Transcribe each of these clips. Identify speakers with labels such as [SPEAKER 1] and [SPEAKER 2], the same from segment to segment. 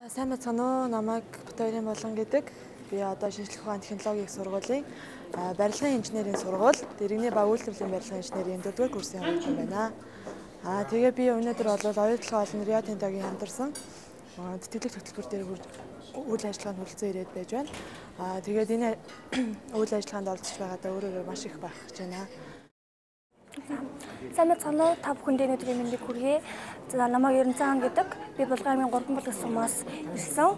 [SPEAKER 1] Сайн мэцхан уу, намайг Батбаярын Булган гэдэг. Би одоо шинжлэх ухааны технологийн сургуулийн барилгын инженерийн сургууль, дэргэний ба үйлдвэрлэлийн барилгын инженерийн 4-р курсын оюутан байна. Тэгээ би өнөөдөр бол оюутлага болон Рио Тинтогийн хамтарсан тэтгэлэг хөтөлбөр дээр үйл ажиллагаанд хүрэлцэн ирээд байж байна. Тэгээд энэ үйл ажиллагаанд оролцож байгаадаа өөрөө маш их баярлаж байна.
[SPEAKER 2] Сайн мэцхан уу, та бүхэнд өнөөдрийн мэндийг хүргэе. Намайг Ерөнцаан гэдэг. Би Булгарын 3 бол гэсэн хүмүүс ирсэн.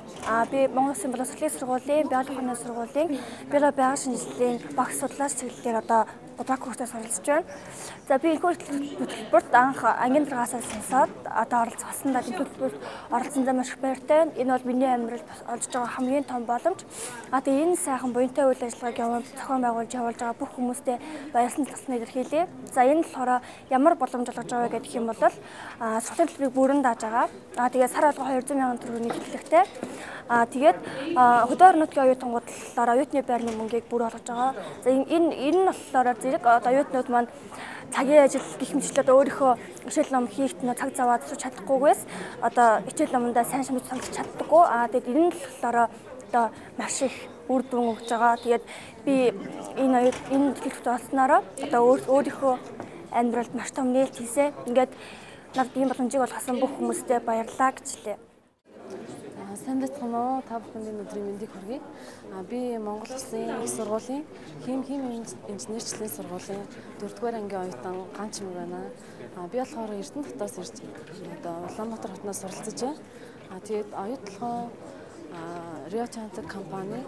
[SPEAKER 2] Би Монгол Улсын боловсролын сургуулийн, биологи ухааны сургуулийн биологи байгаль шинжилгээний багш судлаач чиглэлээр одоо удаагийн курсээс оролцож байна. За би энэ хөтөлбөрт анх ангийн дараагаас сонсоод одоо оролцсон даа хөтөлбөрт оролцсон замаар их баяртай байна. Энэ бол миний амьдралд олж байгаа хамгийн том боломж. Тэгээ энэ сайхан буянтай үйл ажиллагааг зохион байгуулж явуулж байгаа бүх хүмүүстээ баярлан талцныг илэрхийлье. За энэ болохоор ямар боломж олгож байгаа гэх юм бол сургуулийн төлбөрийг бүрэн дааж байгаа. Тэгээд сар алга 200 сая төгрөгийн тэтгэлэгтэй. Тэгээд хөдөө орнуудын оюутангууд талаар оюутны байрны мөнгийг бүр олгож байгаа. За энэ нь болохоор зэрэг оюутнууд маань цагийн ажил гэх мэтлээ өөрийнхөө хичээл ном хийх цаг зав аваад чадахгүйгээс одоо хичээл номондоо сайн шимж сонсож чаддаггүй. Тэгээд энэ нь болохоор одоо маш их үр дүн өгж байгаа. Тэгээд би энэ тэтгэлэгт олсноор одоо өөрийнхөө амьдралд маш том нээлт хийсэ. Ингээд надад ийм боломжийг олгосон бүх хүмүүстээ баярлалаа гэж хэлье.
[SPEAKER 3] Сайн байцгаана уу? Та бүхэнд өнөөдрийн мэндийг хүргэе. Би Монгол Улсын их сургуулийн хим инженерчлэлийн сургуулийн 4-р ангийн оюутан Ганч юм байна. Би болохоор Эрдэнэтотоос ирж одоо Улаанбаатар хотноос суралцж байна. Тэгээд оюутлогоо Рио Тинто компани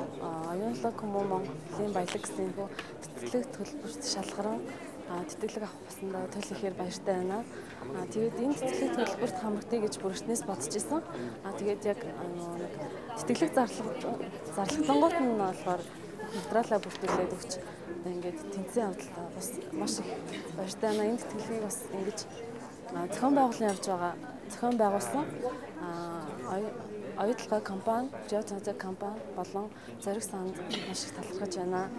[SPEAKER 3] оюунлаг хүмүүн Монголын баялаг гэсэн тэтгэлэг төлбөрт шалгаран тэтгэлэг авах баснаа төлөхээр баяртай байна. Тэгээд энэ тэтгэлэг төлбөрт хамрагдъя гэж бүр эртнээс бодож исэн. Тэгээд яг тэтгэлэг зарлагтангууд нь болохоор материалаа бүртгүүлээд өгч ингээд тэнцэн авдалтай бас маш их баяртай байна. Энэ тэтгэлгийг бас ингэж зохион байгуулалт явж байгаа. Зохион байгуулсан оюутлага компани, Рио Тинто компани болон зориг санд маш их талархаж байна.